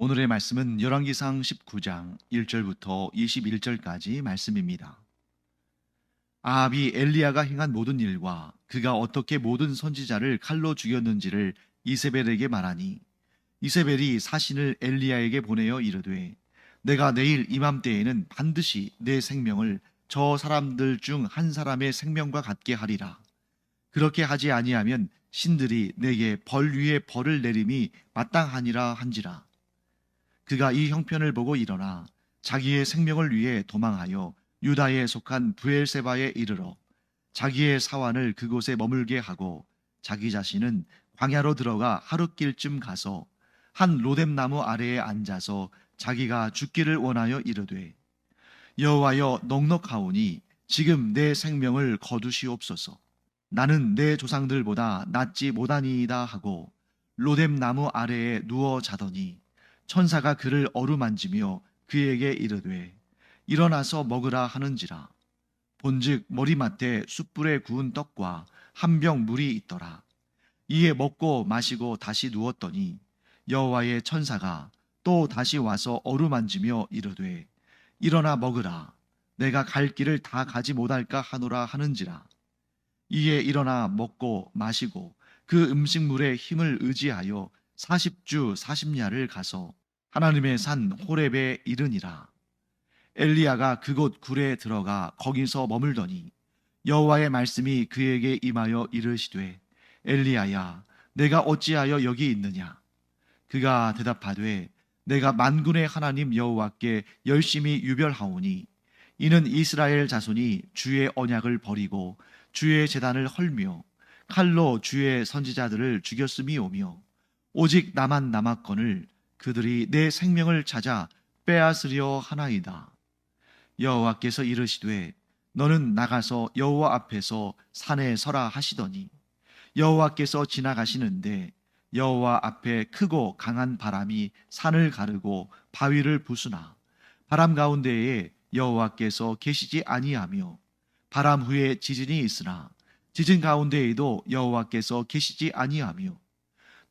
오늘의 말씀은 열왕기상 19장 1절부터 21절까지 말씀입니다. 아합이 엘리야가 행한 모든 일과 그가 어떻게 모든 선지자를 칼로 죽였는지를 이세벨에게 말하니, 이세벨이 사신을 엘리야에게 보내어 이르되, 내가 내일 이맘때에는 반드시 내 생명을 저 사람들 중 한 사람의 생명과 같게 하리라. 그렇게 하지 아니하면 신들이 내게 벌 위에 벌을 내림이 마땅하니라 한지라. 그가 이 형편을 보고 일어나 자기의 생명을 위해 도망하여 유다에 속한 브엘세바에 이르러 자기의 사환을 그곳에 머물게 하고, 자기 자신은 광야로 들어가 하룻길쯤 가서 한 로뎀나무 아래에 앉아서 자기가 죽기를 원하여 이르되, 여호와여, 넉넉하오니 지금 내 생명을 거두시옵소서. 나는 내 조상들보다 낫지 못하니이다 하고 로뎀나무 아래에 누워 자더니, 천사가 그를 어루만지며 그에게 이르되, 일어나서 먹으라 하는지라. 본즉 머리맡에 숯불에 구운 떡과 한 병 물이 있더라. 이에 먹고 마시고 다시 누웠더니 여호와의 천사가 또 다시 와서 어루만지며 이르되, 일어나 먹으라. 내가 갈 길을 다 가지 못할까 하노라 하는지라. 이에 일어나 먹고 마시고 그 음식물의 힘을 의지하여 40주 40야를 가서 하나님의 산 호렙에 이르니라. 엘리야가 그곳 굴에 들어가 거기서 머물더니 여호와의 말씀이 그에게 임하여 이르시되, 엘리야야, 내가 어찌하여 여기 있느냐? 그가 대답하되, 내가 만군의 하나님 여호와께 열심히 유별하오니, 이는 이스라엘 자손이 주의 언약을 버리고 주의 제단을 헐며 칼로 주의 선지자들을 죽였음이오며, 오직 나만 남았거늘 그들이 내 생명을 찾아 빼앗으려 하나이다. 여호와께서 이르시되, 너는 나가서 여호와 앞에서 산에 서라 하시더니, 여호와께서 지나가시는데 여호와 앞에 크고 강한 바람이 산을 가르고 바위를 부수나, 바람 가운데에 여호와께서 계시지 아니하며, 바람 후에 지진이 있으나 지진 가운데에도 여호와께서 계시지 아니하며,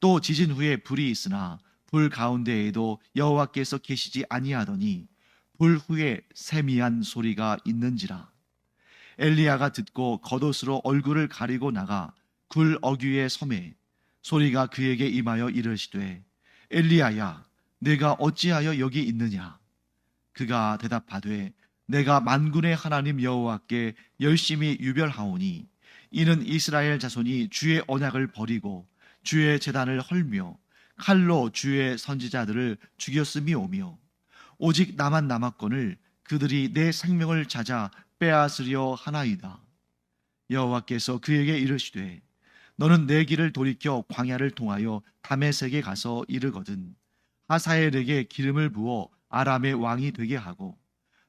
또 지진 후에 불이 있으나 불 가운데에도 여호와께서 계시지 아니하더니, 불 후에 세미한 소리가 있는지라. 엘리야가 듣고 겉옷으로 얼굴을 가리고 나가 굴 어귀에 서매 소리가 그에게 임하여 이르시되, 엘리야야, 내가 어찌하여 여기 있느냐? 그가 대답하되, 내가 만군의 하나님 여호와께 열심히 유별하오니, 이는 이스라엘 자손이 주의 언약을 버리고 주의 제단을 헐며 칼로 주의 선지자들을 죽였음이오며, 오직 나만 남았거늘 그들이 내 생명을 찾아 빼앗으려 하나이다. 여호와께서 그에게 이르시되, 너는 내 길을 돌이켜 광야를 통하여 다메섹에 가서 이르거든 하사엘에게 기름을 부어 아람의 왕이 되게 하고,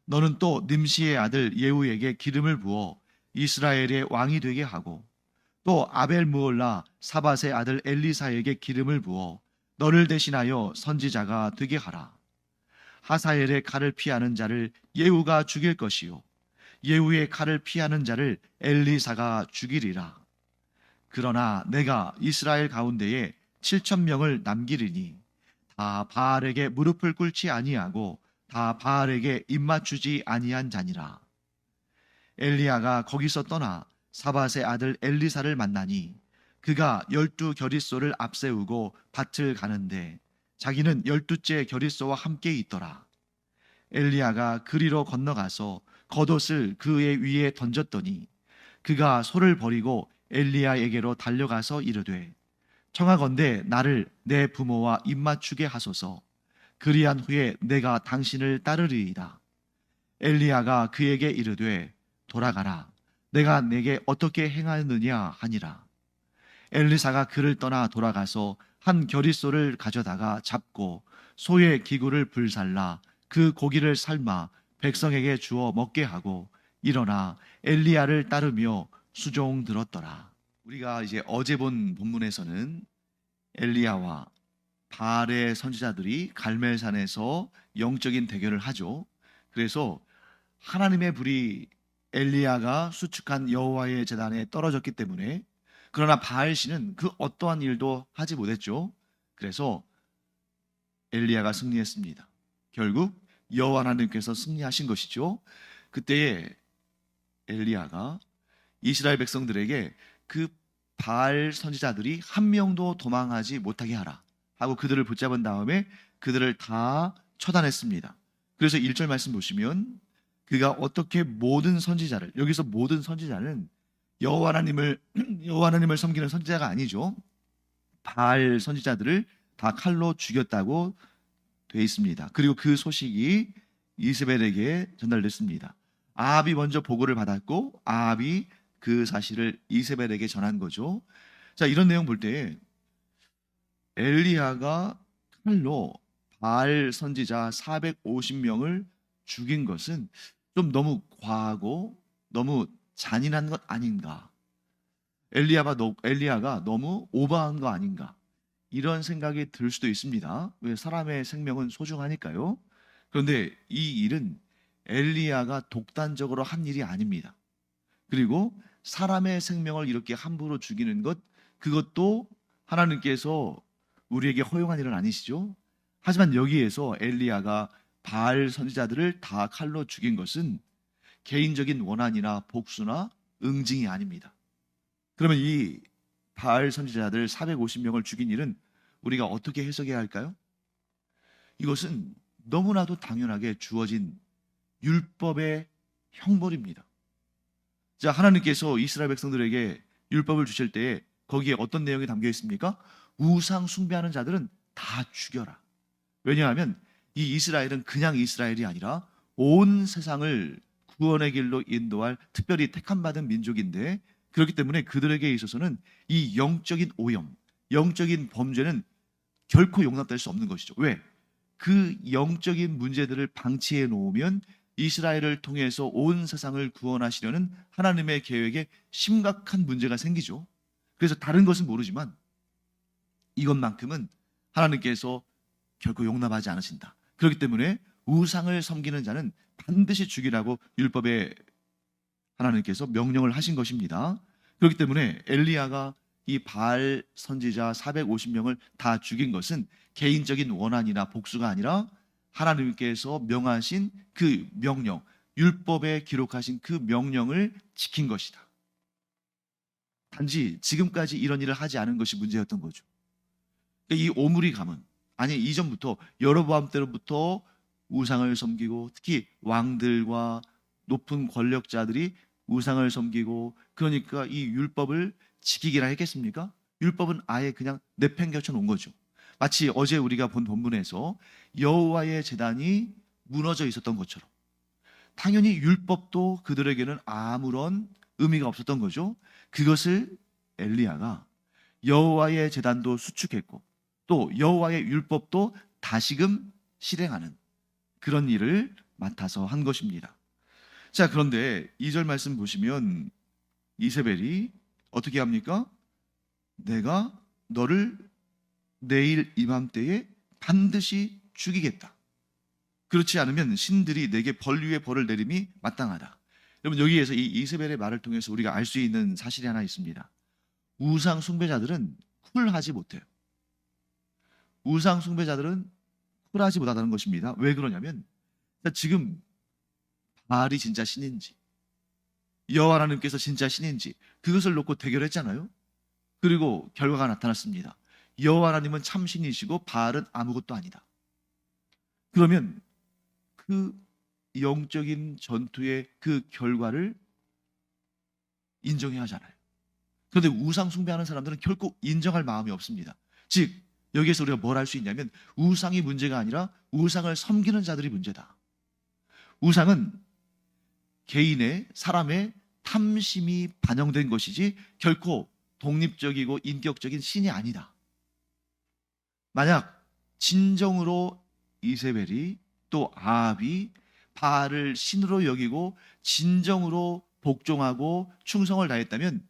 너는 또 nim시의 아들 예후에게 기름을 부어 이스라엘의 왕이 되게 하고, 또 아벨무올라 사밧의 아들 엘리사에게 기름을 부어 너를 대신하여 선지자가 되게 하라. 하사엘의 칼을 피하는 자를 예후가 죽일 것이요, 예후의 칼을 피하는 자를 엘리사가 죽이리라. 그러나 내가 이스라엘 가운데에 7,000명을 남기리니, 다 바알에게 무릎을 꿇지 아니하고 다 바알에게 입맞추지 아니한 자니라. 엘리야가 거기서 떠나 사밧의 아들 엘리사를 만나니, 그가 12겨릿소를 앞세우고 밭을 가는데 자기는 12째 겨릿소와 함께 있더라. 엘리야가 그리로 건너가서 겉옷을 그의 위에 던졌더니, 그가 소를 버리고 엘리야에게로 달려가서 이르되, 청하건대 나를 내 부모와 입맞추게 하소서. 그리한 후에 내가 당신을 따르리이다. 엘리야가 그에게 이르되, 돌아가라. 내가 내게 어떻게 행하느냐 하니라. 엘리사가 그를 떠나 돌아가서 한 겨릿소를 가져다가 잡고 소의 기구를 불살라 그 고기를 삶아 백성에게 주어 먹게 하고 일어나 엘리야를 따르며 수종 들었더라. 우리가 이제 어제 본 본문에서는 엘리야와 바알의 선지자들이 갈멜산에서 영적인 대결을 하죠. 그래서 하나님의 불이 엘리야가 수축한 여호와의 제단에 떨어졌기 때문에, 그러나 바알 신은 그 어떠한 일도 하지 못했죠. 그래서 엘리야가 승리했습니다. 결국 여호와 하나님께서 승리하신 것이죠. 그때에 엘리야가 이스라엘 백성들에게 그 바알 선지자들이 한 명도 도망하지 못하게 하라 하고 그들을 붙잡은 다음에 그들을 다 처단했습니다. 그래서 1절 말씀 보시면 그가 어떻게 모든 선지자를, 여기서 모든 선지자는 여호와 하나님을 여호와 하나님을 섬기는 선지자가 아니죠. 바알 선지자들을 다 칼로 죽였다고 되어 있습니다. 그리고 그 소식이 이세벨에게 전달됐습니다. 아합이 먼저 보고를 받았고 아합이 그 사실을 이세벨에게 전한 거죠. 자, 이런 내용 볼 때 엘리야가 칼로 바알 선지자 450명을 죽인 것은 좀 너무 과하고 너무 잔인한 것 아닌가? 엘리야가 너무 오버한 거 아닌가? 이런 생각이 들 수도 있습니다. 왜? 사람의 생명은 소중하니까요. 그런데 이 일은 엘리야가 독단적으로 한 일이 아닙니다. 그리고 사람의 생명을 이렇게 함부로 죽이는 것, 그것도 하나님께서 우리에게 허용한 일은 아니시죠. 하지만 여기에서 엘리야가 바알 선지자들을 다 칼로 죽인 것은 개인적인 원한이나 복수나 응징이 아닙니다. 그러면 이 바알 선지자들 450명을 죽인 일은 우리가 어떻게 해석해야 할까요? 이것은 너무나도 당연하게 주어진 율법의 형벌입니다. 자, 하나님께서 이스라엘 백성들에게 율법을 주실 때에 거기에 어떤 내용이 담겨 있습니까? 우상 숭배하는 자들은 다 죽여라. 왜냐하면 이 이스라엘은 그냥 이스라엘이 아니라 온 세상을 구원의 길로 인도할 특별히 택함받은 민족인데, 그렇기 때문에 그들에게 있어서는 이 영적인 오염, 영적인 범죄는 결코 용납될 수 없는 것이죠. 왜? 그 영적인 문제들을 방치해 놓으면 이스라엘을 통해서 온 세상을 구원하시려는 하나님의 계획에 심각한 문제가 생기죠. 그래서 다른 것은 모르지만 이것만큼은 하나님께서 결코 용납하지 않으신다. 그렇기 때문에 우상을 섬기는 자는 반드시 죽이라고 율법에 하나님께서 명령을 하신 것입니다. 그렇기 때문에 엘리야가 이 바알 선지자 450명을 다 죽인 것은 개인적인 원한이나 복수가 아니라 하나님께서 명하신 그 명령, 율법에 기록하신 그 명령을 지킨 것이다. 단지 지금까지 이런 일을 하지 않은 것이 문제였던 거죠. 이 오므리 가문, 아니 이전부터 여로보암 때로부터 우상을 섬기고, 특히 왕들과 높은 권력자들이 우상을 섬기고, 그러니까 이 율법을 지키기라 했겠습니까? 율법은 아예 그냥 내팽겨쳐 놓은 거죠. 마치 어제 우리가 본 본문에서 여호와의 제단이 무너져 있었던 것처럼 당연히 율법도 그들에게는 아무런 의미가 없었던 거죠. 그것을 엘리야가 여호와의 제단도 수축했고 또 여호와의 율법도 다시금 실행하는 그런 일을 맡아서 한 것입니다. 자, 그런데 2절 말씀 보시면 이세벨이 어떻게 합니까? 내가 너를 내일 이맘때에 반드시 죽이겠다. 그렇지 않으면 신들이 내게 벌 위에 벌을 내림이 마땅하다. 여러분, 여기에서 이 이세벨의 말을 통해서 우리가 알 수 있는 사실이 하나 있습니다. 우상 숭배자들은 쿨하지 못해요. 우상 숭배자들은 쿨하지 못하다는 것입니다. 왜 그러냐면 지금 바알이 진짜 신인지 여호와 하나님께서 진짜 신인지 그것을 놓고 대결했잖아요. 그리고 결과가 나타났습니다. 여호와 하나님은 참 신이시고 바알은 아무것도 아니다. 그러면 그 영적인 전투의 그 결과를 인정해야 하잖아요. 그런데 우상 숭배하는 사람들은 결코 인정할 마음이 없습니다. 즉 여기에서 우리가 뭘 할 수 있냐면 우상이 문제가 아니라 우상을 섬기는 자들이 문제다. 우상은 개인의 사람의 탐심이 반영된 것이지 결코 독립적이고 인격적인 신이 아니다. 만약 진정으로 이세벨이 또 아합이 바알을 신으로 여기고 진정으로 복종하고 충성을 다했다면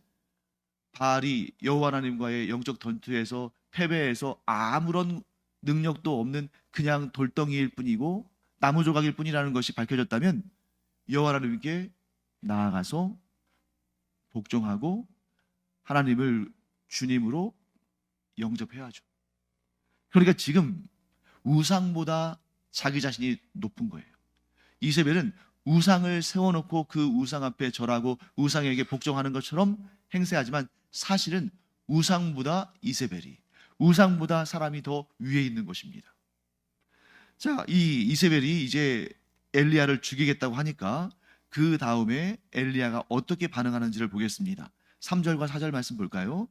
바알이 여호와 하나님과의 영적 전투에서 패배해서 아무런 능력도 없는 그냥 돌덩이일 뿐이고 나무 조각일 뿐이라는 것이 밝혀졌다면 여호와 하나님께 나아가서 복종하고 하나님을 주님으로 영접해야죠. 그러니까 지금 우상보다 자기 자신이 높은 거예요. 이세벨은 우상을 세워놓고 그 우상 앞에 절하고 우상에게 복종하는 것처럼 행세하지만 사실은 우상보다 이세벨이, 우상보다 사람이 더 위에 있는 것입니다. 자, 이 이세벨이 이제 엘리야를 죽이겠다고 하니까 그 다음에 엘리야가 어떻게 반응하는지를 보겠습니다. 3절과 4절 말씀 볼까요?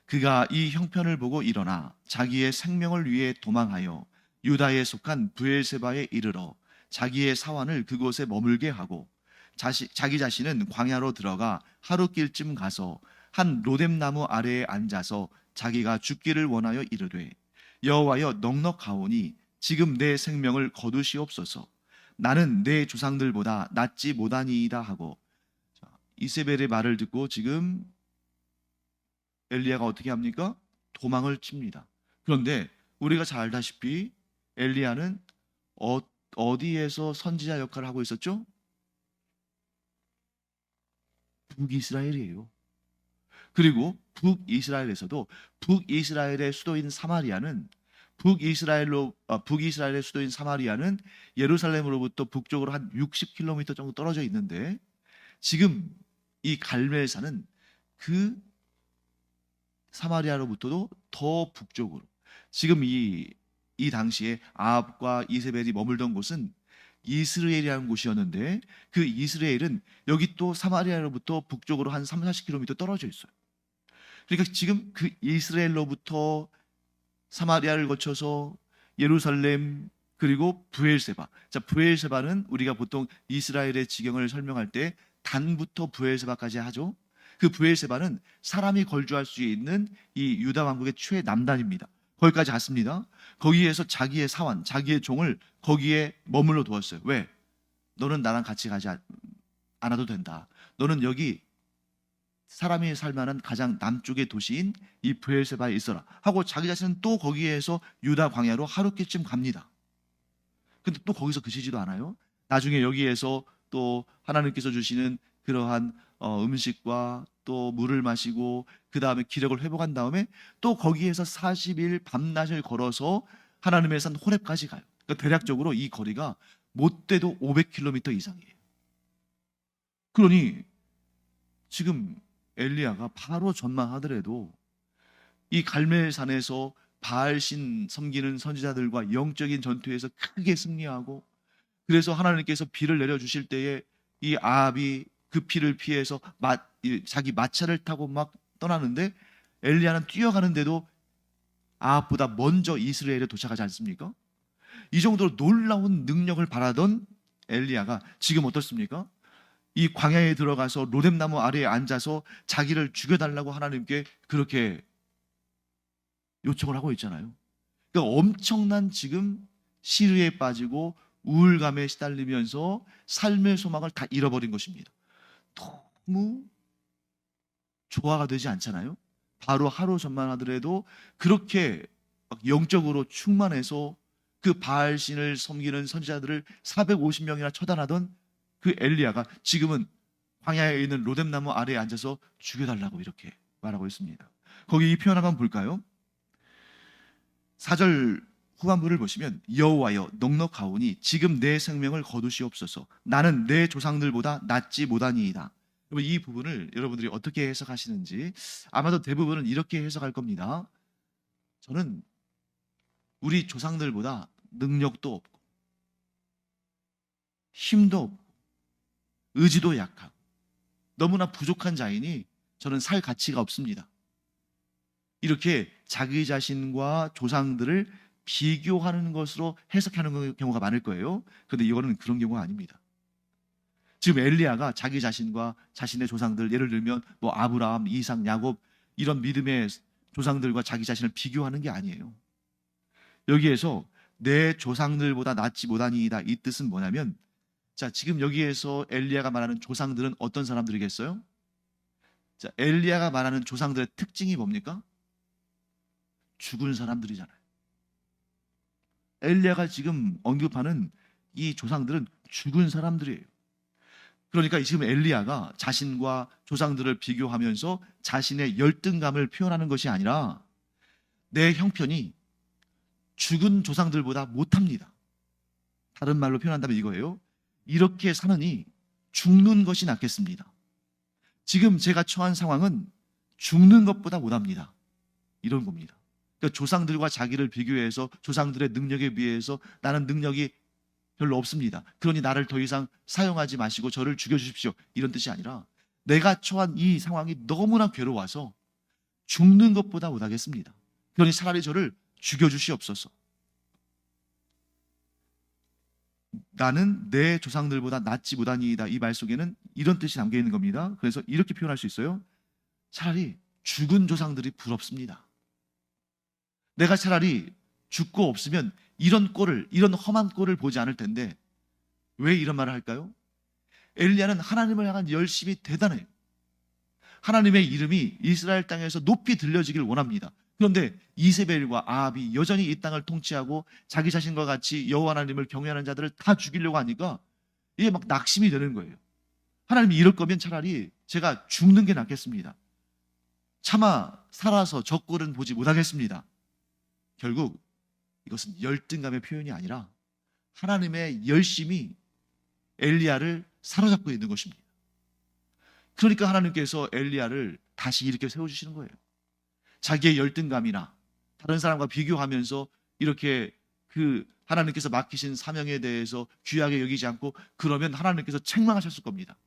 그가 이 형편을 보고 일어나 자기의 생명을 위해 도망하여 유다에 속한 브엘세바에 이르러 자기의 사환을 그곳에 머물게 하고 자기 자신은 광야로 들어가 하루길쯤 가서 한 로뎀나무 아래에 앉아서 자기가 죽기를 원하여 이르되 여호와여 넉넉하오니 지금 내 생명을 거두시옵소서. 나는 내 조상들보다 낫지 못하니이다 하고. 이세벨의 말을 듣고 지금 엘리야가 어떻게 합니까? 도망을 칩니다. 그런데 우리가 잘 알다시피 엘리야는 어디에서 선지자 역할을 하고 있었죠? 북이스라엘이에요. 그리고 북이스라엘에서도 북이스라엘의 수도인 사마리아는 북이스라엘의 수도인 사마리아는 예루살렘으로부터 북쪽으로 한 60km 정도 떨어져 있는데 지금 이 갈멜산은 그 사마리아로부터도 더 북쪽으로, 지금 이 당시에 아합과 이세벨이 머물던 곳은 이스라엘이라는 곳이었는데 그 이스라엘은 여기 또 사마리아로부터 북쪽으로 한 30-40km 떨어져 있어요. 그러니까 지금 그 이스라엘로부터 사마리아를 거쳐서 예루살렘 그리고 브엘세바. 자, 브엘세바는 우리가 보통 이스라엘의 지경을 설명할 때 단부터 브엘세바까지 하죠. 그 브엘세바는 사람이 거주할 수 있는 이 유다 왕국의 최남단입니다. 거기까지 갔습니다. 거기에서 자기의 사환, 자기의 종을 거기에 머물러 두었어요. 왜? 너는 나랑 같이 가지 않아도 된다. 너는 여기 사람이 살만한 가장 남쪽의 도시인 이 브엘세바에 있어라 하고 자기 자신은 또 거기에서 유다 광야로 하루끼쯤 갑니다. 근데 또 거기서 그치지도 않아요. 나중에 여기에서 또 하나님께서 주시는 그러한 음식과 또 물을 마시고 그 다음에 기력을 회복한 다음에 또 거기에서 40일 밤낮을 걸어서 하나님의 산 호렙까지 가요. 그러니까 대략적으로 이 거리가 못돼도 500km 이상이에요. 그러니 지금 엘리야가 바로 전망하더라도 이 갈멜산에서 바알신 섬기는 선지자들과 영적인 전투에서 크게 승리하고, 그래서 하나님께서 비를 내려주실 때에 이 아합이 그 비를 피해서 자기 마차를 타고 막 떠나는데 엘리야는 뛰어가는데도 아합보다 먼저 이스라엘에 도착하지 않습니까? 이 정도로 놀라운 능력을 바라던 엘리야가 지금 어떻습니까? 이 광야에 들어가서 로뎀나무 아래에 앉아서 자기를 죽여달라고 하나님께 그렇게 요청을 하고 있잖아요. 그러니까 엄청난 지금 시르에 빠지고 우울감에 시달리면서 삶의 소망을 다 잃어버린 것입니다. 너무 조화가 되지 않잖아요. 바로 하루 전만 하더라도 그렇게 영적으로 충만해서 그 바알신을 섬기는 선지자들을 450명이나 처단하던 그 엘리야가 지금은 광야에 있는 로뎀나무 아래에 앉아서 죽여달라고 이렇게 말하고 있습니다. 거기 이 표현 한번 볼까요? 4절 후반부를 보시면 여호와여 넉넉하오니 지금 내 생명을 거두시옵소서. 나는 내 조상들보다 낫지 못하니이다. 이 부분을 여러분들이 어떻게 해석하시는지 아마도 대부분은 이렇게 해석할 겁니다. 저는 우리 조상들보다 능력도 없고 힘도 없고 의지도 약하고 너무나 부족한 자이니 저는 살 가치가 없습니다. 이렇게 자기 자신과 조상들을 비교하는 것으로 해석하는 경우가 많을 거예요. 그런데 이거는 그런 경우가 아닙니다. 지금 엘리야가 자기 자신과 자신의 조상들, 예를 들면 뭐 아브라함, 이삭, 야곱 이런 믿음의 조상들과 자기 자신을 비교하는 게 아니에요. 여기에서 내 조상들보다 낫지 못하니이다, 이 뜻은 뭐냐면, 자, 지금 여기에서 엘리야가 말하는 조상들은 어떤 사람들이겠어요? 자, 엘리야가 말하는 조상들의 특징이 뭡니까? 죽은 사람들이잖아요. 엘리야가 지금 언급하는 이 조상들은 죽은 사람들이에요. 그러니까 지금 엘리야가 자신과 조상들을 비교하면서 자신의 열등감을 표현하는 것이 아니라 내 형편이 죽은 조상들보다 못합니다. 다른 말로 표현한다면 이거예요. 이렇게 사느니 죽는 것이 낫겠습니다. 지금 제가 처한 상황은 죽는 것보다 못합니다. 이런 겁니다. 그러니까 조상들과 자기를 비교해서 조상들의 능력에 비해서 나는 능력이 별로 없습니다. 그러니 나를 더 이상 사용하지 마시고 저를 죽여주십시오. 이런 뜻이 아니라 내가 처한 이 상황이 너무나 괴로워서 죽는 것보다 못하겠습니다. 그러니 차라리 저를 죽여주시옵소서. 나는 내 조상들보다 낫지 못하니이다. 이 말 속에는 이런 뜻이 담겨 있는 겁니다. 그래서 이렇게 표현할 수 있어요. 차라리 죽은 조상들이 부럽습니다. 내가 차라리 죽고 없으면 이런 꼴을, 이런 험한 꼴을 보지 않을 텐데 왜 이런 말을 할까요? 엘리야는 하나님을 향한 열심이 대단해요. 하나님의 이름이 이스라엘 땅에서 높이 들려지길 원합니다. 그런데 이세벨과 아합이 여전히 이 땅을 통치하고 자기 자신과 같이 여호와 하나님을 경외하는 자들을 다 죽이려고 하니까 이게 막 낙심이 되는 거예요. 하나님이 이럴 거면 차라리 제가 죽는 게 낫겠습니다. 차마 살아서 저 꼴은 보지 못하겠습니다. 결국 이것은 열등감의 표현이 아니라 하나님의 열심이 엘리야를 사로잡고 있는 것입니다. 그러니까 하나님께서 엘리야를 다시 이렇게 세워주시는 거예요. 자기의 열등감이나 다른 사람과 비교하면서 이렇게 그 하나님께서 맡기신 사명에 대해서 귀하게 여기지 않고 그러면 하나님께서 책망하셨을 겁니다.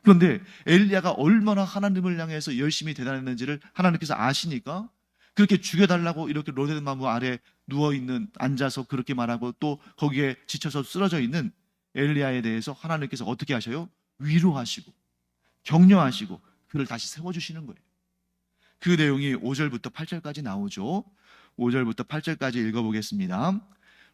그런데 엘리야가 얼마나 하나님을 향해서 열심히 대단했는지를 하나님께서 아시니까 그렇게 죽여달라고 이렇게 로뎀나무 아래 누워있는, 앉아서 그렇게 말하고 또 거기에 지쳐서 쓰러져 있는 엘리야에 대해서 하나님께서 어떻게 하셔요? 위로하시고 격려하시고 그를 다시 세워주시는 거예요. 그 내용이 5절부터 8절까지 나오죠. 5절부터 8절까지 읽어보겠습니다.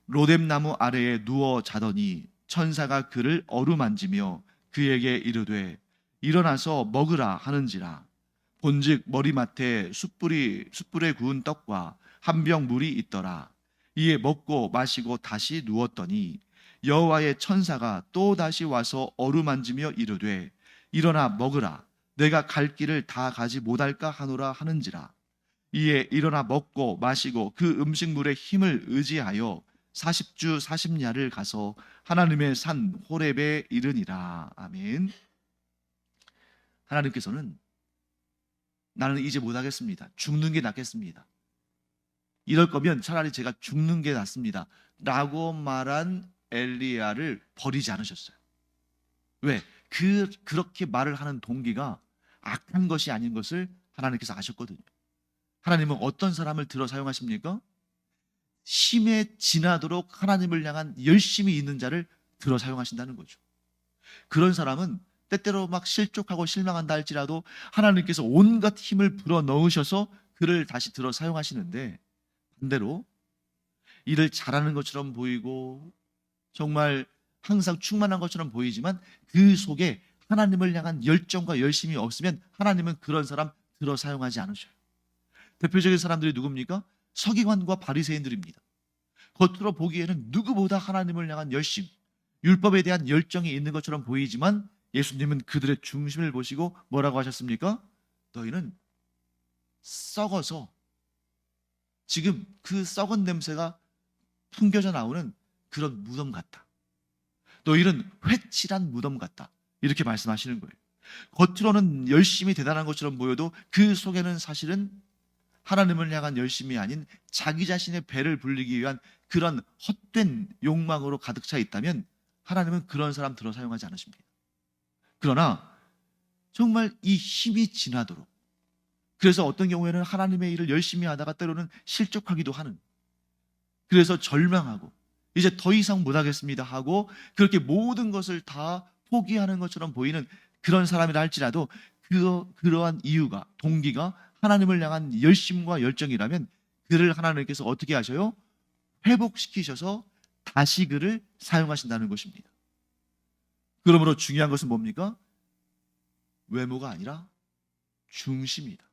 로뎀나무 아래에 누워 자더니 천사가 그를 어루만지며 그에게 이르되 일어나서 먹으라 하는지라. 본즉 머리맡에 숯불에 구운 떡과 한 병 물이 있더라. 이에 먹고 마시고 다시 누웠더니 여호와의 천사가 또 다시 와서 어루만지며 이르되 일어나 먹으라. 내가 갈 길을 다 가지 못할까 하노라 하는지라. 이에 일어나 먹고 마시고 그 음식물의 힘을 의지하여 40주 40야를 가서 하나님의 산 호렙에 이르니라. 아멘. 하나님께서는 나는 이제 못하겠습니다. 죽는 게 낫겠습니다. 이럴 거면 차라리 제가 죽는 게 낫습니다. 라고 말한 엘리야를 버리지 않으셨어요. 왜? 그렇게 말을 하는 동기가 악한 것이 아닌 것을 하나님께서 아셨거든요. 하나님은 어떤 사람을 들어 사용하십니까? 심에 지나도록 하나님을 향한 열심이 있는 자를 들어 사용하신다는 거죠. 그런 사람은 때때로 막 실족하고 실망한다 할지라도 하나님께서 온갖 힘을 불어넣으셔서 그를 다시 들어 사용하시는데, 반대로 일을 잘하는 것처럼 보이고 정말 항상 충만한 것처럼 보이지만 그 속에 하나님을 향한 열정과 열심이 없으면 하나님은 그런 사람 들어 사용하지 않으셔요. 대표적인 사람들이 누굽니까? 서기관과 바리새인들입니다. 겉으로 보기에는 누구보다 하나님을 향한 열심, 율법에 대한 열정이 있는 것처럼 보이지만 예수님은 그들의 중심을 보시고 뭐라고 하셨습니까? 너희는 썩어서 지금 그 썩은 냄새가 풍겨져 나오는 그런 무덤 같다. 너희는 회칠한 무덤 같다. 이렇게 말씀하시는 거예요. 겉으로는 열심히 대단한 것처럼 보여도 그 속에는 사실은 하나님을 향한 열심이 아닌 자기 자신의 배를 불리기 위한 그런 헛된 욕망으로 가득 차 있다면 하나님은 그런 사람 들어 사용하지 않으십니다. 그러나 정말 이 힘이 지나도록, 그래서 어떤 경우에는 하나님의 일을 열심히 하다가 때로는 실족하기도 하는, 그래서 절망하고 이제 더 이상 못하겠습니다 하고 그렇게 모든 것을 다 포기하는 것처럼 보이는 그런 사람이라 할지라도 그러한 이유가, 동기가 하나님을 향한 열심과 열정이라면 그를 하나님께서 어떻게 하셔요? 회복시키셔서 다시 그를 사용하신다는 것입니다. 그러므로 중요한 것은 뭡니까? 외모가 아니라 중심이다.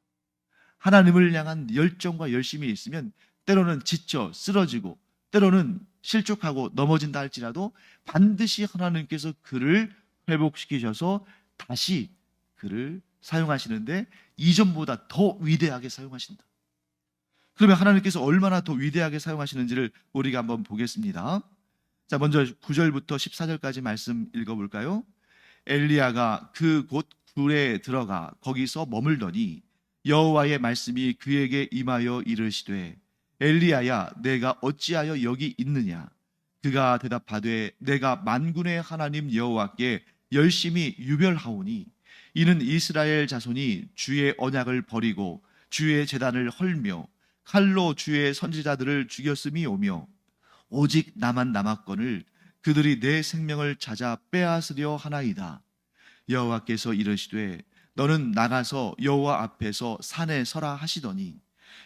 하나님을 향한 열정과 열심이 있으면 때로는 지쳐 쓰러지고 때로는 실족하고 넘어진다 할지라도 반드시 하나님께서 그를 회복시키셔서 다시 그를 사용하시는데 이전보다 더 위대하게 사용하신다. 그러면 하나님께서 얼마나 더 위대하게 사용하시는지를 우리가 한번 보겠습니다. 자, 먼저 9절부터 14절까지 말씀 읽어볼까요? 엘리야가 그 곳 굴에 들어가 거기서 머물더니 여호와의 말씀이 그에게 임하여 이르시되 엘리야야 내가 어찌하여 여기 있느냐? 그가 대답하되 내가 만군의 하나님 여호와께 열심히 유별하오니 이는 이스라엘 자손이 주의 언약을 버리고 주의 제단을 헐며 칼로 주의 선지자들을 죽였음이 오며 오직 나만 남았거늘 그들이 내 생명을 찾아 빼앗으려 하나이다. 여호와께서 이르시되 너는 나가서 여호와 앞에서 산에 서라 하시더니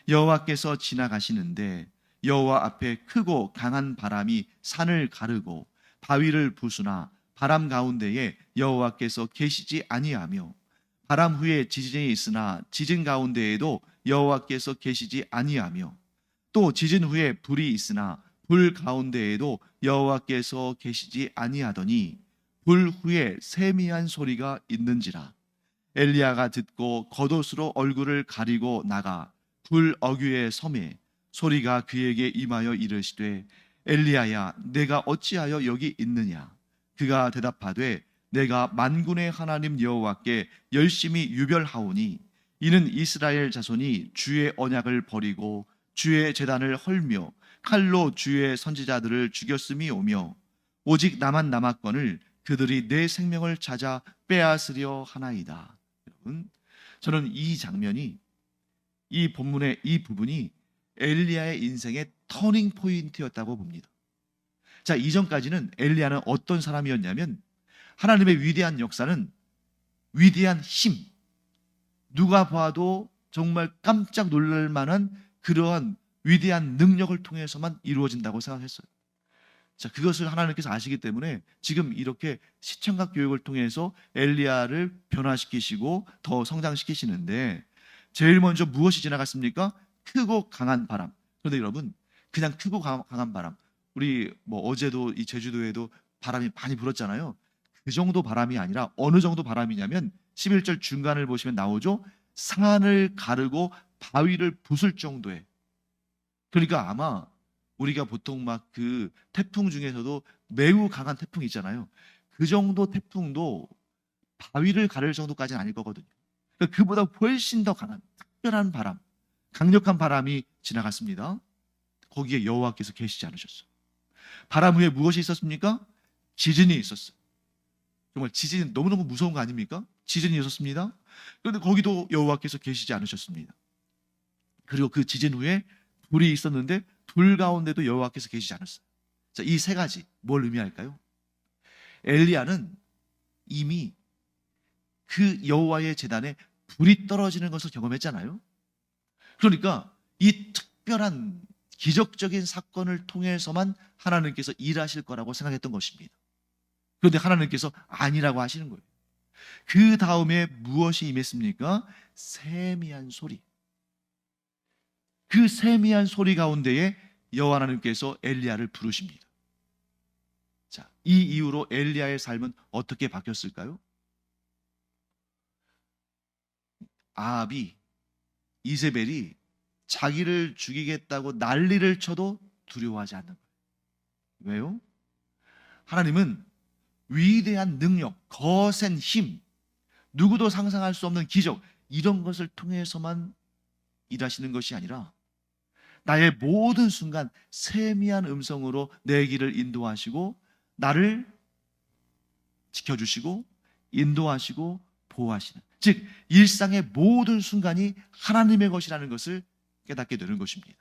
여호와께서 지나가시는데 여호와 앞에 크고 강한 바람이 산을 가르고 바위를 부수나 바람 가운데에 여호와께서 계시지 아니하며 바람 후에 지진이 있으나 지진 가운데에도 여호와께서 계시지 아니하며 또 지진 후에 불이 있으나 불 가운데에도 여호와께서 계시지 아니하더니 불 후에 세미한 소리가 있는지라. 엘리야가 듣고 겉옷으로 얼굴을 가리고 나가 불 어귀의 섬에 소리가 그에게 임하여 이르시되 엘리야야 내가 어찌하여 여기 있느냐? 그가 대답하되 내가 만군의 하나님 여호와께 열심히 유별하오니 이는 이스라엘 자손이 주의 언약을 버리고 주의 제단을 헐며 칼로 주의 선지자들을 죽였음이 오며 오직 나만 남았거늘 그들이 내 생명을 찾아 빼앗으려 하나이다. 여러분, 저는 이 장면이 이 본문의 이 부분이 엘리야의 인생의 터닝 포인트였다고 봅니다. 자, 이전까지는 엘리야는 어떤 사람이었냐면 하나님의 위대한 역사는 위대한 힘, 누가 봐도 정말 깜짝 놀랄 만한 그러한 위대한 능력을 통해서만 이루어진다고 생각했어요. 자, 그것을 하나님께서 아시기 때문에 지금 이렇게 시청각 교육을 통해서 엘리야를 변화시키시고 더 성장시키시는데 제일 먼저 무엇이 지나갔습니까? 크고 강한 바람. 그런데 여러분, 그냥 크고 강한 바람, 우리 어제도 이 제주도에도 바람이 많이 불었잖아요. 그 정도 바람이 아니라 어느 정도 바람이냐면 11절 중간을 보시면 나오죠. 산을 가르고 바위를 부술 정도의. 그러니까 아마 우리가 보통 막 그 태풍 중에서도 매우 강한 태풍 있잖아요. 그 정도 태풍도 바위를 가를 정도까지는 아닐 거거든요. 그러니까 그보다 훨씬 더 강한 특별한 바람, 강력한 바람이 지나갔습니다. 거기에 여호와께서 계시지 않으셨어요. 바람 후에 무엇이 있었습니까? 지진이 있었어요. 정말 지진 너무너무 무서운 거 아닙니까? 지진이 있었습니다. 그런데 거기도 여호와께서 계시지 않으셨습니다. 그리고 그 지진 후에 불이 있었는데 불 가운데도 여호와께서 계시지 않았어요. 자, 이 세 가지 뭘 의미할까요? 엘리야는 이미 그 여호와의 제단에 불이 떨어지는 것을 경험했잖아요. 그러니까 이 특별한 기적적인 사건을 통해서만 하나님께서 일하실 거라고 생각했던 것입니다. 그런데 하나님께서 아니라고 하시는 거예요. 그 다음에 무엇이 임했습니까? 세미한 소리. 그 세미한 소리 가운데에 여호와 하나님께서 엘리야를 부르십니다. 자, 이 이후로 엘리야의 삶은 어떻게 바뀌었을까요? 아합이, 이세벨이 자기를 죽이겠다고 난리를 쳐도 두려워하지 않는 거예요. 왜요? 하나님은 위대한 능력, 거센 힘, 누구도 상상할 수 없는 기적, 이런 것을 통해서만 일하시는 것이 아니라 나의 모든 순간 세미한 음성으로 내 길을 인도하시고 나를 지켜주시고 인도하시고 보호하시는, 즉 일상의 모든 순간이 하나님의 것이라는 것을 깨닫게 되는 것입니다.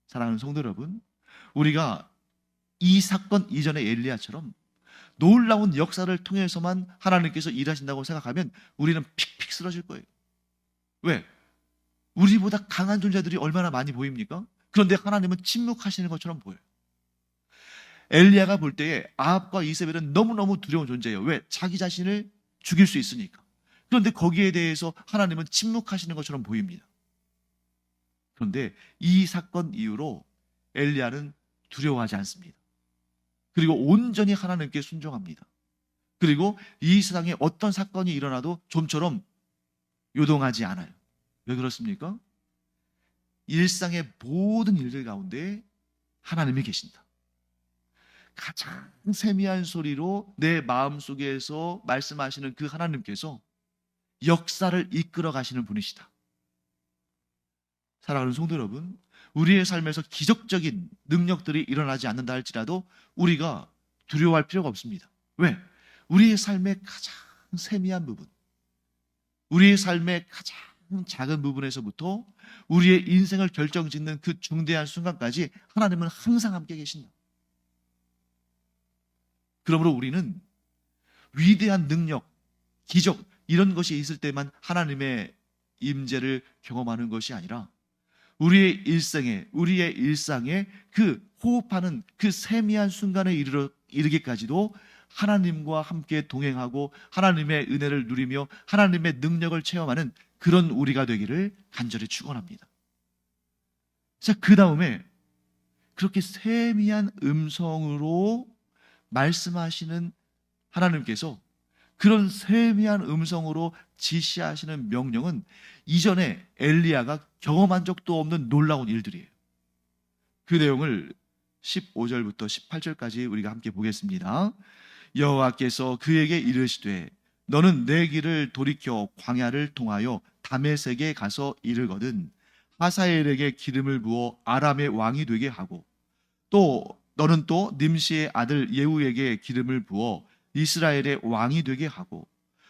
사랑하는 성도 여러분, 우리가 이 사건 이전의 엘리야처럼 놀라운 역사를 통해서만 하나님께서 일하신다고 생각하면 우리는 픽픽 쓰러질 거예요. 왜? 우리보다 강한 존재들이 얼마나 많이 보입니까? 그런데 하나님은 침묵하시는 것처럼 보여요. 엘리야가 볼 때에 아합과 이세벨은 너무너무 두려운 존재예요. 왜? 자기 자신을 죽일 수 있으니까. 그런데 거기에 대해서 하나님은 침묵하시는 것처럼 보입니다. 그런데 이 사건 이후로 엘리야는 두려워하지 않습니다. 그리고 온전히 하나님께 순종합니다. 그리고 이 세상에 어떤 사건이 일어나도 좀처럼 요동하지 않아요. 왜 그렇습니까? 일상의 모든 일들 가운데 하나님이 계신다. 가장 세미한 소리로 내 마음속에서 말씀하시는 그 하나님께서 역사를 이끌어 가시는 분이시다. 사랑하는 성도 여러분, 우리의 삶에서 기적적인 능력들이 일어나지 않는다 할지라도 우리가 두려워할 필요가 없습니다. 왜? 우리의 삶의 가장 세미한 부분, 우리의 삶의 가장 작은 부분에서부터 우리의 인생을 결정짓는 그 중대한 순간까지 하나님은 항상 함께 계신다. 그러므로 우리는 위대한 능력, 기적 이런 것이 있을 때만 하나님의 임재를 경험하는 것이 아니라 우리의 일상에 그 호흡하는 그 세미한 순간에 이르기까지도 하나님과 함께 동행하고 하나님의 은혜를 누리며 하나님의 능력을 체험하는 그런 우리가 되기를 간절히 축원합니다. 자, 그 다음에 그렇게 세미한 음성으로 말씀하시는 하나님께서 그런 세미한 음성으로 지시하시는 명령은 이전에 엘리야가 경험한 적도 없는 놀라운 일들이에요. 그 내용을 15절부터 18절까지 우리가 함께 보겠습니다. 여호와께서 그에게 이르시되 너는 내 길을 돌이켜 광야를 통하여 다메섹에 가서 이르거든 하사엘에게 기름을 부어 아람의 왕이 되게 하고 또 너는 또 님시의 아들 예후에게 기름을 부어 이스라엘의 왕이 되게 하고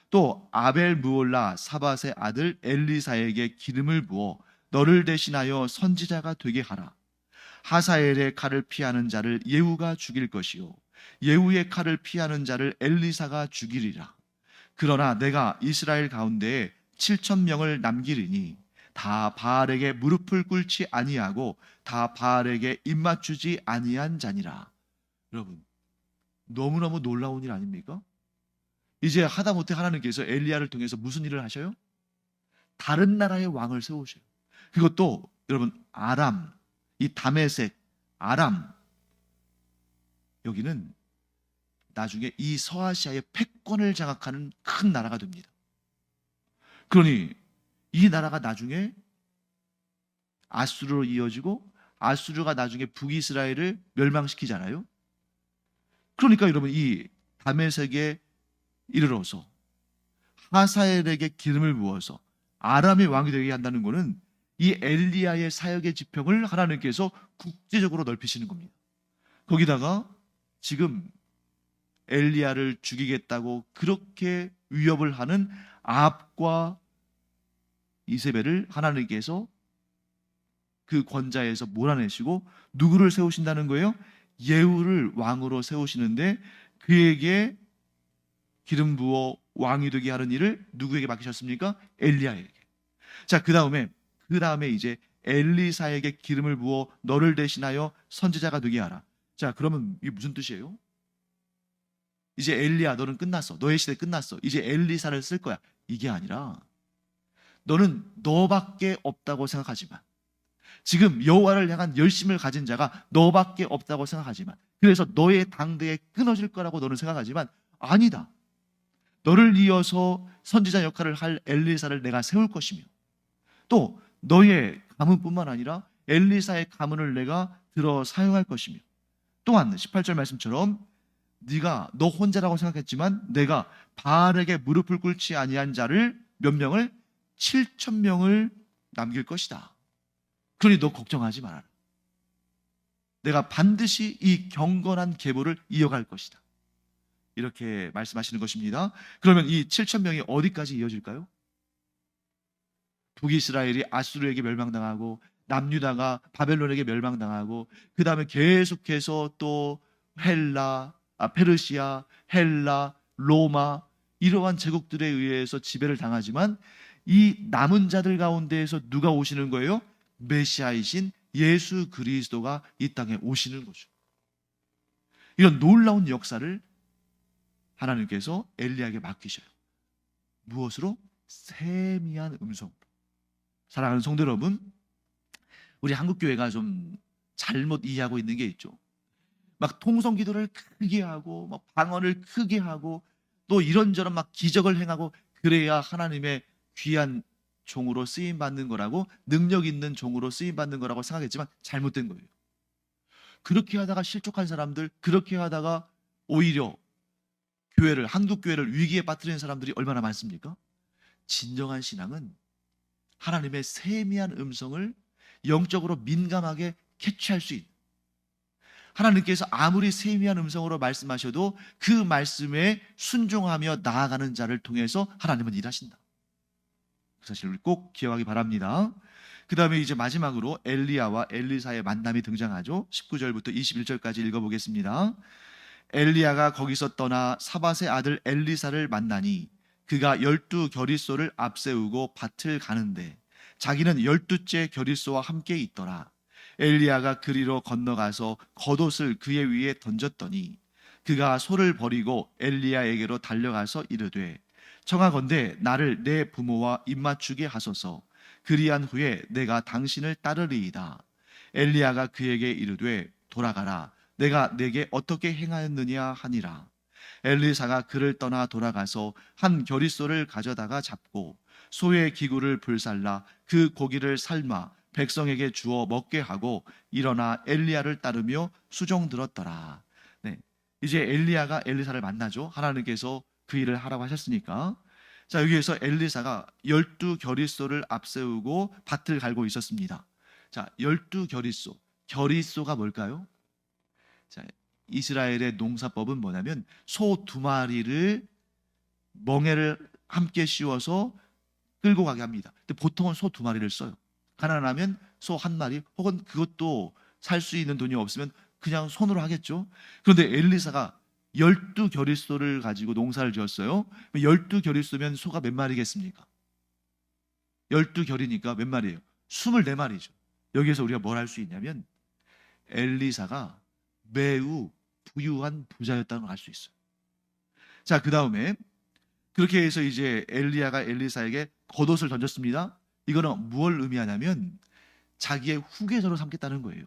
또 아벨 무올라 사밧의 아들 엘리사에게 기름을 부어 너를 대신하여 선지자가 되게 하라. 하사엘의 칼을 피하는 자를 예후가 죽일 것이요 예후의 칼을 피하는 자를 엘리사가 죽이리라. 그러나 내가 이스라엘 가운데에 7,000명을 남기리니 다 바알에게 무릎을 꿇지 아니하고 다 바알에게 입맞추지 아니한 자니라. 여러분, 너무너무 놀라운 일 아닙니까? 이제 하다못해 하나님께서 엘리야를 통해서 무슨 일을 하셔요? 다른 나라의 왕을 세우셔요. 그것도 여러분 아람, 이 다메섹, 아람 여기는 나중에 이 서아시아의 패권을 장악하는 큰 나라가 됩니다. 그러니 이 나라가 나중에 아수르로 이어지고 아수르가 나중에 북이스라엘을 멸망시키잖아요. 그러니까 여러분 이 다메섹에 이르러서 하사엘에게 기름을 부어서 아람의 왕이 되게 한다는 것은 이 엘리야의 사역의 지평을 하나님께서 국제적으로 넓히시는 겁니다. 거기다가 지금 엘리야를 죽이겠다고 그렇게 위협을 하는 아합과 이세벨을 하나님께서 그 권자에서 몰아내시고 누구를 세우신다는 거예요? 예후를 왕으로 세우시는데 그에게 기름 부어 왕이 되게 하는 일을 누구에게 맡기셨습니까? 엘리야에게. 자, 그 다음에 이제 엘리사에게 기름을 부어 너를 대신하여 선지자가 되게 하라. 자, 그러면 이게 무슨 뜻이에요? 이제 엘리야 너는 끝났어. 너의 시대 끝났어. 이제 엘리사를 쓸 거야. 이게 아니라 너는 너밖에 없다고 생각하지만 지금 여호와를 향한 열심을 가진 자가 너밖에 없다고 생각하지만 그래서 너의 당대에 끊어질 거라고 너는 생각하지만 아니다. 너를 이어서 선지자 역할을 할 엘리사를 내가 세울 것이며 또 너의 가문뿐만 아니라 엘리사의 가문을 내가 들어 사용할 것이며 또한 18절 말씀처럼 네가 너 혼자라고 생각했지만 내가 바알에게 무릎을 꿇지 아니한 자를 몇 명을 7,000명을 남길 것이다. 그러니 너 걱정하지 말아라. 내가 반드시 이 경건한 계보를 이어갈 것이다. 이렇게 말씀하시는 것입니다. 그러면 이 7,000명이 어디까지 이어질까요? 북이스라엘이 아수르에게 멸망당하고 남유다가 바벨론에게 멸망당하고 그 다음에 계속해서 또 페르시아, 헬라, 로마 이러한 제국들에 의해서 지배를 당하지만 이 남은 자들 가운데에서 누가 오시는 거예요? 메시아이신 예수 그리스도가 이 땅에 오시는 거죠. 이런 놀라운 역사를 하나님께서 엘리야에게 맡기셔요. 무엇으로? 세미한 음성으로. 사랑하는 성도 여러분, 우리 한국교회가 좀 잘못 이해하고 있는 게 있죠. 막 통성기도를 크게 하고 막 방언을 크게 하고 또 이런저런 막 기적을 행하고 그래야 하나님의 귀한 종으로 쓰임 받는 거라고, 능력 있는 종으로 쓰임 받는 거라고 생각했지만 잘못된 거예요. 그렇게 하다가 실족한 사람들, 그렇게 하다가 오히려 한국 교회를 위기에 빠뜨리는 사람들이 얼마나 많습니까? 진정한 신앙은 하나님의 세미한 음성을 영적으로 민감하게 캐치할 수 있는, 하나님께서 아무리 세미한 음성으로 말씀하셔도 그 말씀에 순종하며 나아가는 자를 통해서 하나님은 일하신다. 그 사실을 꼭 기억하기 바랍니다. 그 다음에 이제 마지막으로 엘리야와 엘리사의 만남이 등장하죠. 19절부터 21절까지 읽어보겠습니다. 엘리야가 거기서 떠나 사밧의 아들 엘리사를 만나니 그가 12겨릿소를 앞세우고 밭을 가는데 자기는 12째 겨릿소와 함께 있더라. 엘리야가 그리로 건너가서 겉옷을 그의 위에 던졌더니 그가 소를 버리고 엘리야에게로 달려가서 이르되 청하건대 나를 내 부모와 입맞추게 하소서. 그리한 후에 내가 당신을 따르리이다. 엘리야가 그에게 이르되 돌아가라. 내가 내게 어떻게 행하였느냐 하니라. 엘리사가 그를 떠나 돌아가서 한 겨릿소를 가져다가 잡고 소의 기구를 불살라 그 고기를 삶아 백성에게 주어 먹게 하고 일어나 엘리야를 따르며 수종 들었더라. 네, 이제 엘리야가 엘리사를 만나죠. 하나님께서 그 일을 하라고 하셨으니까. 자, 여기에서 엘리사가 12겨릿소를 앞세우고 밭을 갈고 있었습니다. 자, 12겨릿소. 겨릿소가 뭘까요? 자, 이스라엘의 농사법은 뭐냐면 소 2마리를 멍에를 함께 씌워서 끌고 가게 합니다. 근데 보통은 소 2마리를 써요. 가난하면 소 1마리, 혹은 그것도 살 수 있는 돈이 없으면 그냥 손으로 하겠죠. 그런데 엘리사가 12겨릿소를 가지고 농사를 지었어요. 12겨릿소면 소가 몇 마리겠습니까? 12겨리니까 몇 마리예요? 24마리죠. 여기에서 우리가 뭘 할 수 있냐면 엘리사가 매우 부유한 부자였다는 걸 알 수 있어요. 자, 그 다음에 그렇게 해서 이제 엘리야가 엘리사에게 겉옷을 던졌습니다. 이거는 무엇을 의미하냐면 자기의 후계자로 삼겠다는 거예요.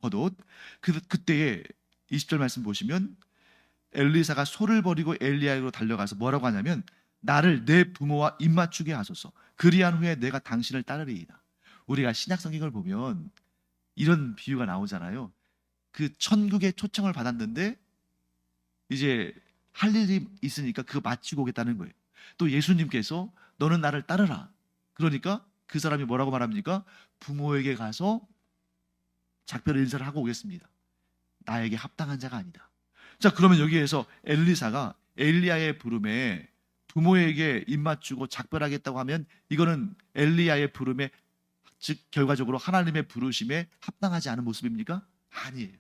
겉옷. 그때에 20절 말씀 보시면 엘리사가 소를 버리고 엘리야에게로 달려가서 뭐라고 하냐면 나를 내 부모와 입맞추게 하소서. 그리한 후에 내가 당신을 따르리이다. 우리가 신약 성경을 보면 이런 비유가 나오잖아요. 그 천국의 초청을 받았는데 이제 할 일이 있으니까 그거 마치고 오겠다는 거예요. 또 예수님께서 너는 나를 따르라. 그러니까 그 사람이 뭐라고 말합니까? 부모에게 가서 작별 인사를 하고 오겠습니다. 나에게 합당한 자가 아니다. 자, 그러면 여기에서 엘리사가 엘리야의 부름에 부모에게 입맞추고 작별하겠다고 하면 이거는 엘리야의 부름에, 즉 결과적으로 하나님의 부르심에 합당하지 않은 모습입니까? 아니에요.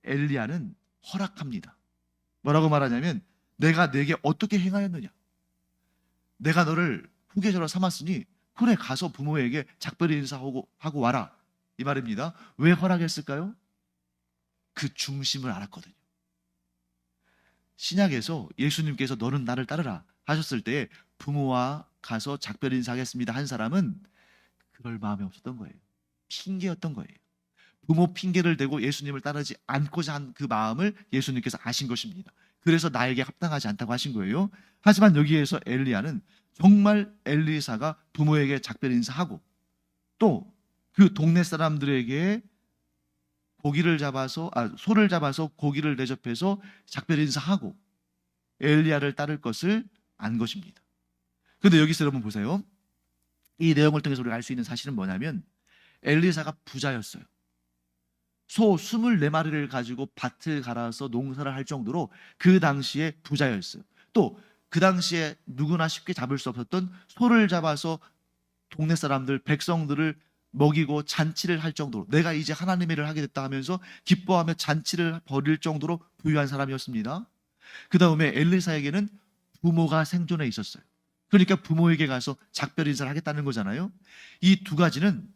엘리야는 허락합니다. 뭐라고 말하냐면 내가 내게 어떻게 행하였느냐, 내가 너를 후계자로 삼았으니 그래 가서 부모에게 작별 인사하고 와라, 이 말입니다. 왜 허락했을까요? 그 중심을 알았거든요. 신약에서 예수님께서 너는 나를 따르라 하셨을 때 부모와 가서 작별 인사하겠습니다 한 사람은 그럴 마음이 없었던 거예요. 핑계였던 거예요. 부모 핑계를 대고 예수님을 따르지 않고자 한 그 마음을 예수님께서 아신 것입니다. 그래서 나에게 합당하지 않다고 하신 거예요. 하지만 여기에서 엘리야는 정말 엘리사가 부모에게 작별 인사하고 또 그 동네 사람들에게 소를 잡아서 고기를 대접해서 작별 인사하고 엘리야를 따를 것을 안 것입니다. 그런데 여기서 여러분 보세요. 이 내용을 통해서 우리가 알 수 있는 사실은 뭐냐면 엘리사가 부자였어요. 소 24마리를 가지고 밭을 갈아서 농사를 할 정도로 그 당시에 부자였어요. 또 그 당시에 누구나 쉽게 잡을 수 없었던 소를 잡아서 동네 사람들, 백성들을 먹이고 잔치를 할 정도로, 내가 이제 하나님의 일을 하게 됐다 하면서 기뻐하며 잔치를 벌일 정도로 부유한 사람이었습니다. 그 다음에 엘리사에게는 부모가 생존해 있었어요. 그러니까 부모에게 가서 작별 인사를 하겠다는 거잖아요. 이 두 가지는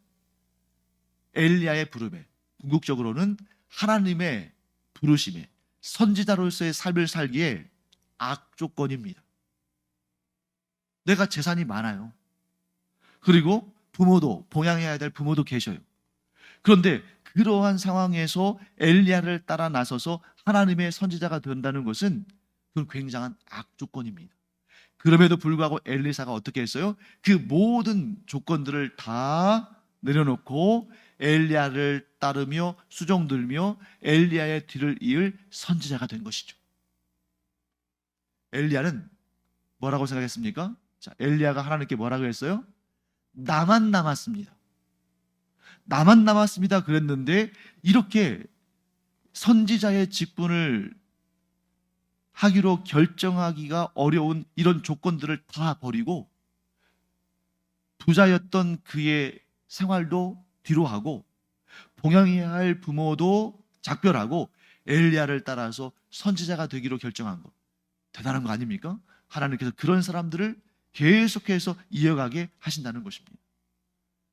엘리야의 부름에, 궁극적으로는 하나님의 부르심에, 선지자로서의 삶을 살기에 악조건입니다. 내가 재산이 많아요. 그리고 부모도, 봉양해야 될 부모도 계셔요. 그런데 그러한 상황에서 엘리야를 따라 나서서 하나님의 선지자가 된다는 것은 그건 굉장한 악조건입니다. 그럼에도 불구하고 엘리사가 어떻게 했어요? 그 모든 조건들을 다 내려놓고 엘리야를 따르며 수종들며 엘리야의 뒤를 이을 선지자가 된 것이죠. 엘리야는 뭐라고 생각했습니까? 자, 엘리야가 하나님께 뭐라고 했어요? 나만 남았습니다. 나만 남았습니다. 그랬는데 이렇게 선지자의 직분을 하기로 결정하기가 어려운 이런 조건들을 다 버리고 부자였던 그의 생활도 뒤로 하고 봉양해야 할 부모도 작별하고 엘리야를 따라서 선지자가 되기로 결정한 것. 대단한 거 아닙니까? 하나님께서 그런 사람들을 계속해서 이어가게 하신다는 것입니다.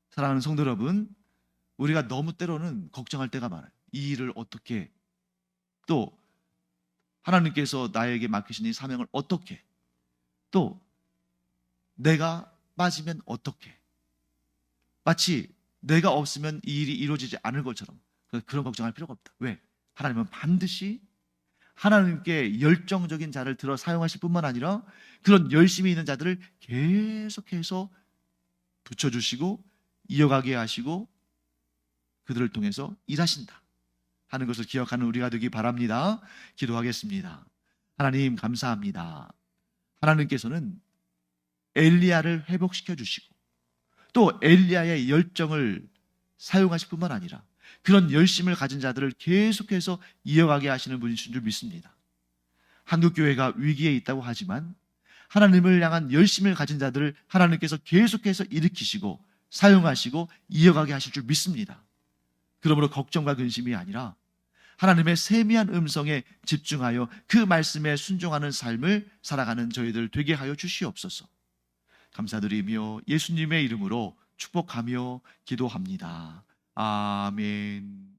사랑하는 성도 여러분, 우리가 너무 때로는 걱정할 때가 많아요. 이 일을 어떻게, 또 하나님께서 나에게 맡기신 이 사명을 어떻게, 또 내가 빠지면 어떻게, 마치 내가 없으면 이 일이 이루어지지 않을 것처럼 그런 걱정할 필요가 없다. 왜? 하나님은 반드시 하나님께 열정적인 자를 들어 사용하실 뿐만 아니라 그런 열심히 있는 자들을 계속해서 붙여주시고 이어가게 하시고 그들을 통해서 일하신다 하는 것을 기억하는 우리가 되기 바랍니다. 기도하겠습니다. 하나님 감사합니다. 하나님께서는 엘리야를 회복시켜 주시고 또 엘리야의 열정을 사용하실 뿐만 아니라 그런 열심을 가진 자들을 계속해서 이어가게 하시는 분이신 줄 믿습니다. 한국교회가 위기에 있다고 하지만 하나님을 향한 열심을 가진 자들을 하나님께서 계속해서 일으키시고 사용하시고 이어가게 하실 줄 믿습니다. 그러므로 걱정과 근심이 아니라 하나님의 세미한 음성에 집중하여 그 말씀에 순종하는 삶을 살아가는 저희들 되게 하여 주시옵소서. 감사드리며 예수님의 이름으로 축복하며 기도합니다. 아멘.